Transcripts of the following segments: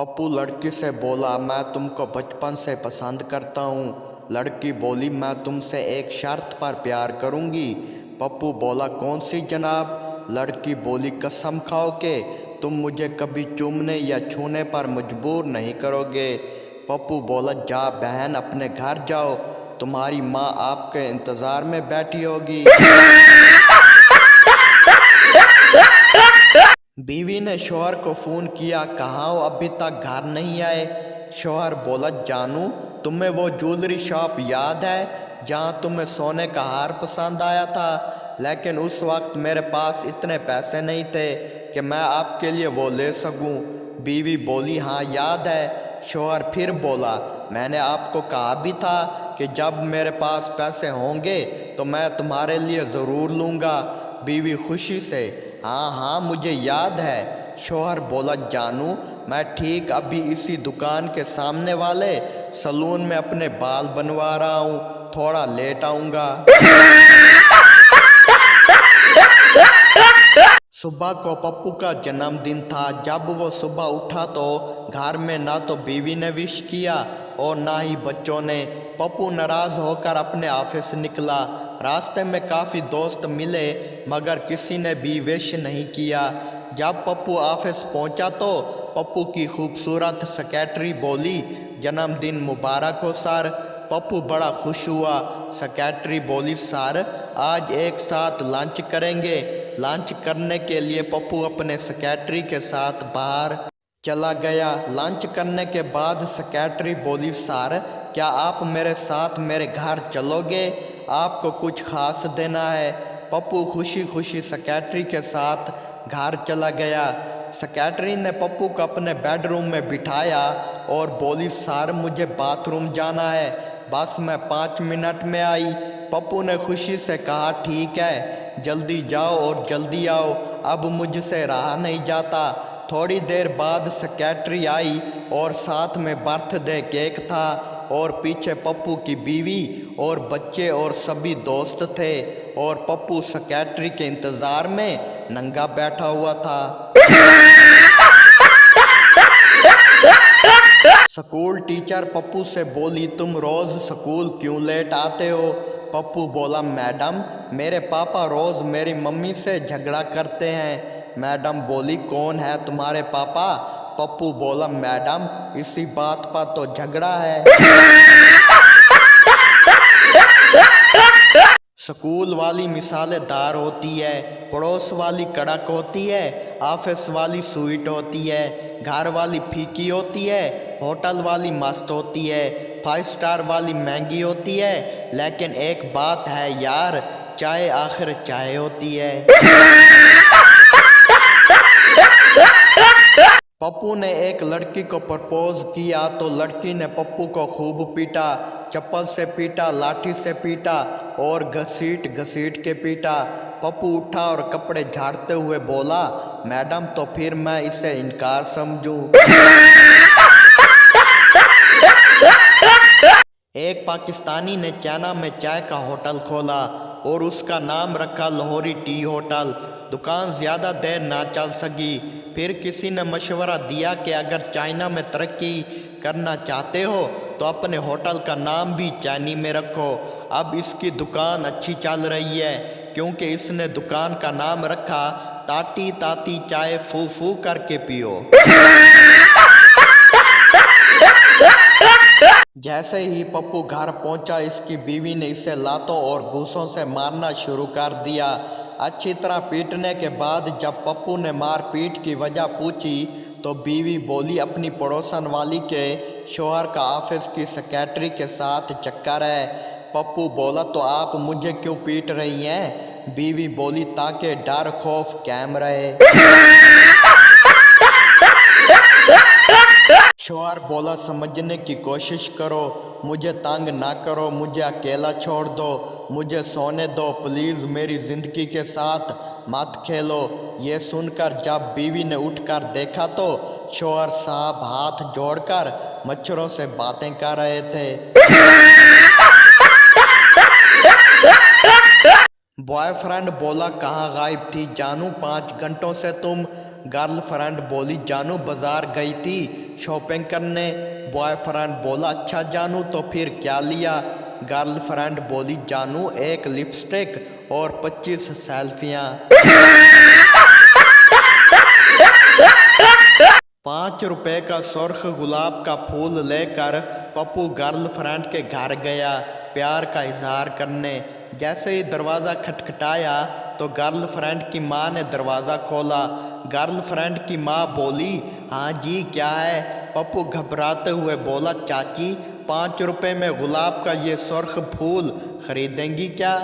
पप्पू लड़की से बोला, मैं तुमको बचपन से पसंद करता हूँ। लड़की बोली, मैं तुमसे एक शर्त पर प्यार करूँगी। पप्पू बोला, कौन सी जनाब? लड़की बोली, कसम खाओ कि तुम मुझे कभी चूमने या छूने पर मजबूर नहीं करोगे। पप्पू बोला, जा बहन, अपने घर जाओ, तुम्हारी माँ आपके इंतज़ार में बैठी होगी। बीवी ने शौहर को फ़ोन किया, कहाँ हो, अभी तक घर नहीं आए? शौहर बोला, जानू, तुम्हें वो ज्वेलरी शॉप याद है जहाँ तुम्हें सोने का हार पसंद आया था, लेकिन उस वक्त मेरे पास इतने पैसे नहीं थे कि मैं आपके लिए वो ले सकूं। बीवी बोली, हाँ याद है। शौहर फिर बोला, मैंने आपको कहा भी था कि जब मेरे पास पैसे होंगे तो मैं तुम्हारे लिए ज़रूर लूँगा। बीवी खुशी से, हाँ हाँ मुझे याद है। शौहर बोला, जानू, मैं ठीक अभी इसी दुकान के सामने वाले सलून में अपने बाल बनवा रहा हूँ, थोड़ा लेट आऊँगा। सुबह को पप्पू का जन्मदिन था। जब वो सुबह उठा तो घर में ना तो बीवी ने विश किया और ना ही बच्चों ने। पप्पू नाराज़ होकर अपने ऑफिस निकला। रास्ते में काफ़ी दोस्त मिले मगर किसी ने भी विश नहीं किया। जब पप्पू ऑफिस पहुंचा तो पप्पू की खूबसूरत सेक्रेटरी बोली, जन्मदिन मुबारक हो सर। पप्पू बड़ा खुश हुआ। सेक्रेटरी बोली, सर आज एक साथ लंच करेंगे। लंच करने के लिए पप्पू अपने सेक्रेटरी के साथ बाहर चला गया। लंच करने के बाद सेक्रेटरी बोली, सर क्या आप मेरे साथ मेरे घर चलोगे? आपको कुछ खास देना है। पप्पू खुशी खुशी सेक्रेटरी के साथ घर चला गया। सेक्रेटरी ने पप्पू को अपने बेडरूम में बिठाया और बोली, सर मुझे बाथरूम जाना है, बस मैं 5 मिनट में आई। पप्पू ने खुशी से कहा, ठीक है, जल्दी जाओ और जल्दी आओ, अब मुझसे रहा नहीं जाता। थोड़ी देर बाद सेक्रेटरी आई और साथ में बर्थडे केक था और पीछे पप्पू की बीवी और बच्चे और सभी दोस्त थे और पप्पू सेक्रेटरी के इंतज़ार में नंगा बैठा हुआ था। स्कूल टीचर पप्पू से बोली, तुम रोज़ स्कूल क्यों लेट आते हो? पप्पू बोला, मैडम मेरे पापा रोज़ मेरी मम्मी से झगड़ा करते हैं। मैडम बोली, कौन है तुम्हारे पापा? पप्पू बोला, मैडम इसी बात पर तो झगड़ा है। स्कूल वाली मिसालेदार होती है, पड़ोस वाली कड़क होती है, ऑफिस वाली स्वीट होती है, घर वाली फीकी होती है, होटल वाली मस्त होती है, 5 स्टार वाली महंगी होती है, लेकिन एक बात है यार, चाय आखिर चाय होती है। पप्पू ने एक लड़की को प्रपोज किया तो लड़की ने पप्पू को खूब पीटा, चप्पल से पीटा, लाठी से पीटा और घसीट घसीट के पीटा। पप्पू उठा और कपड़े झाड़ते हुए बोला, मैडम तो फिर मैं इसे इनकार समझूं। एक पाकिस्तानी ने चाइना में चाय का होटल खोला और उसका नाम रखा लाहौरी टी होटल। दुकान ज़्यादा देर ना चल सकी। फिर किसी ने मशवरा दिया कि अगर चाइना में तरक्की करना चाहते हो तो अपने होटल का नाम भी चाइनी में रखो। अब इसकी दुकान अच्छी चल रही है क्योंकि इसने दुकान का नाम रखा, ताती ताती चाय फू फू करके पियो। जैसे ही पप्पू घर पहुंचा, इसकी बीवी ने इसे लातों और घूंसों से मारना शुरू कर दिया। अच्छी तरह पीटने के बाद जब पप्पू ने मारपीट की वजह पूछी तो बीवी बोली, अपनी पड़ोसन वाली के शौहर का ऑफिस की सेक्रेटरी के साथ चक्कर है। पप्पू बोला, तो आप मुझे क्यों पीट रही हैं? बीवी बोली, ताकि डर खौफ कायम रहे। शौहर बोला, समझने की कोशिश करो, मुझे तंग ना करो, मुझे अकेला छोड़ दो, मुझे सोने दो प्लीज़, मेरी ज़िंदगी के साथ मत खेलो। ये सुनकर जब बीवी ने उठकर देखा तो शौहर साहब हाथ जोड़कर मच्छरों से बातें कर रहे थे। बॉयफ्रेंड बोला, कहाँ गायब थी जानू, 5 घंटों से तुम गर्लफ्रेंड बोली जानू बाजार गई थी शॉपिंग करने। बॉयफ्रेंड बोला अच्छा जानू तो फिर क्या लिया। गर्लफ्रेंड बोली जानू एक लिपस्टिक और 25 सेल्फियाँ। 5 रुपए का सुर्ख गुलाब का फूल लेकर पप्पू गर्लफ्रेंड के घर गया प्यार का इजहार करने। जैसे ही दरवाज़ा खटखटाया तो गर्लफ्रेंड की माँ ने दरवाज़ा खोला। गर्लफ्रेंड की माँ बोली हाँ जी क्या है। पप्पू घबराते हुए बोला चाची 5 रुपए में गुलाब का ये सुर्ख फूल खरीदेंगी क्या।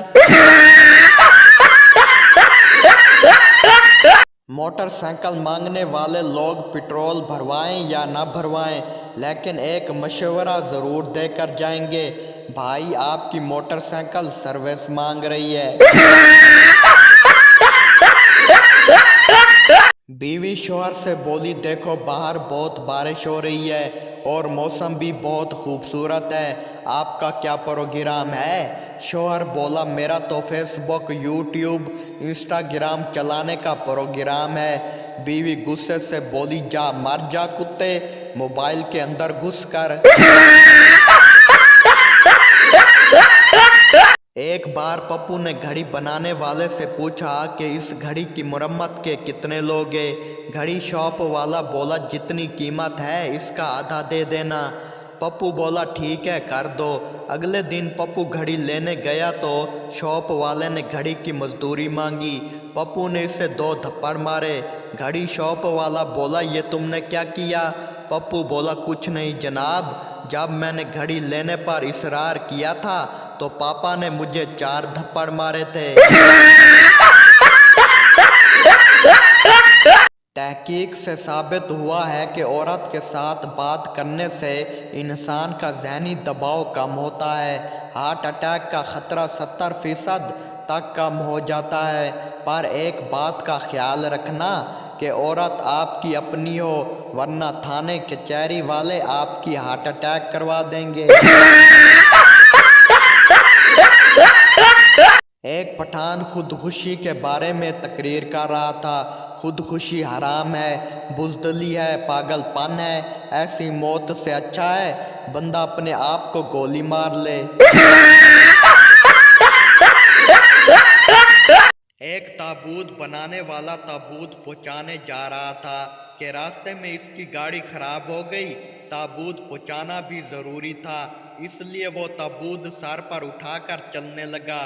मोटरसाइकिल मांगने वाले लोग पेट्रोल भरवाएं या ना भरवाएं, लेकिन एक मशवरा ज़रूर देकर जाएंगे। भाई आपकी मोटरसाइकिल सर्विस मांग रही है। बीवी शौहर से बोली देखो बाहर बहुत बारिश हो रही है और मौसम भी बहुत खूबसूरत है, आपका क्या प्रोग्राम है। शौहर बोला मेरा तो फेसबुक यूट्यूब इंस्टाग्राम चलाने का प्रोग्राम है। बीवी गुस्से से बोली जा मर जा कुत्ते, मोबाइल के अंदर घुसकर। एक बार पप्पू ने घड़ी बनाने वाले से पूछा कि इस घड़ी की मरम्मत के कितने लोगे। घड़ी शॉप वाला बोला जितनी कीमत है इसका आधा दे देना। पप्पू बोला ठीक है कर दो। अगले दिन पप्पू घड़ी लेने गया तो शॉप वाले ने घड़ी की मजदूरी मांगी। पप्पू ने इसे 2 थप्पड़ मारे। घड़ी शॉप वाला बोला ये तुमने क्या किया। पप्पू बोला कुछ नहीं जनाब, जब मैंने घड़ी लेने पर इसरार किया था तो पापा ने मुझे 4 थप्पड़ मारे थे। तहकीक से साबित हुआ है कि औरत के साथ बात करने से इंसान का ज़हनी दबाव कम होता है। हार्ट अटैक का ख़तरा 70% तक कम हो जाता है। पर एक बात का ख्याल रखना कि औरत आपकी अपनी हो, वरना थाने कचहरी वाले आपकी हार्ट अटैक करवा देंगे। एक पठान खुदकुशी के बारे में तकरीर कर रहा था। खुदकुशी हराम है, बुज़दिली है, पागलपन है। ऐसी मौत से अच्छा है बंदा अपने आप को गोली मार ले। एक ताबूत बनाने वाला ताबूत पहुंचाने जा रहा था कि रास्ते में इसकी गाड़ी खराब हो गई। ताबूत पहुंचाना भी ज़रूरी था, इसलिए वो ताबूत सर पर उठाकर चलने लगा।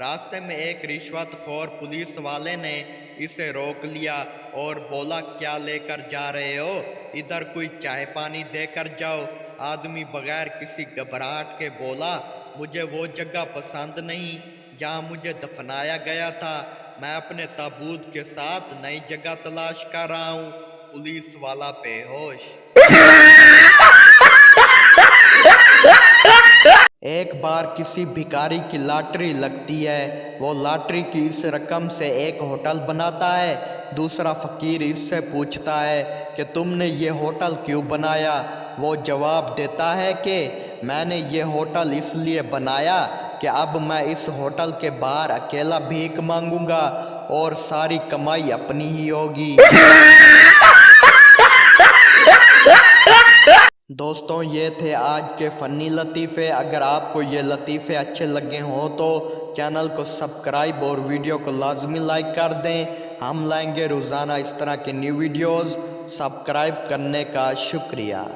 रास्ते में एक रिश्वतखोर पुलिस वाले ने इसे रोक लिया और बोला क्या लेकर जा रहे हो, इधर कोई चाय पानी देकर जाओ। आदमी बगैर किसी घबराहट के बोला मुझे वो जगह पसंद नहीं जहाँ मुझे दफनाया गया था, मैं अपने ताबूत के साथ नई जगह तलाश कर रहा हूँ। पुलिस वाला बेहोश। एक बार किसी भिखारी की लॉटरी लगती है। वो लॉटरी की इस रकम से एक होटल बनाता है। दूसरा फकीर इससे पूछता है कि तुमने ये होटल क्यों बनाया। वो जवाब देता है कि मैंने ये होटल इसलिए बनाया कि अब मैं इस होटल के बाहर अकेला भीख मांगूंगा और सारी कमाई अपनी ही होगी। दोस्तों ये थे आज के फ़नी लतीफ़े। अगर आपको ये लतीफ़े अच्छे लगे हों तो चैनल को सब्सक्राइब और वीडियो को लाजमी लाइक कर दें। हम लाएंगे रोज़ाना इस तरह के न्यू वीडियोज़। सब्सक्राइब करने का शुक्रिया।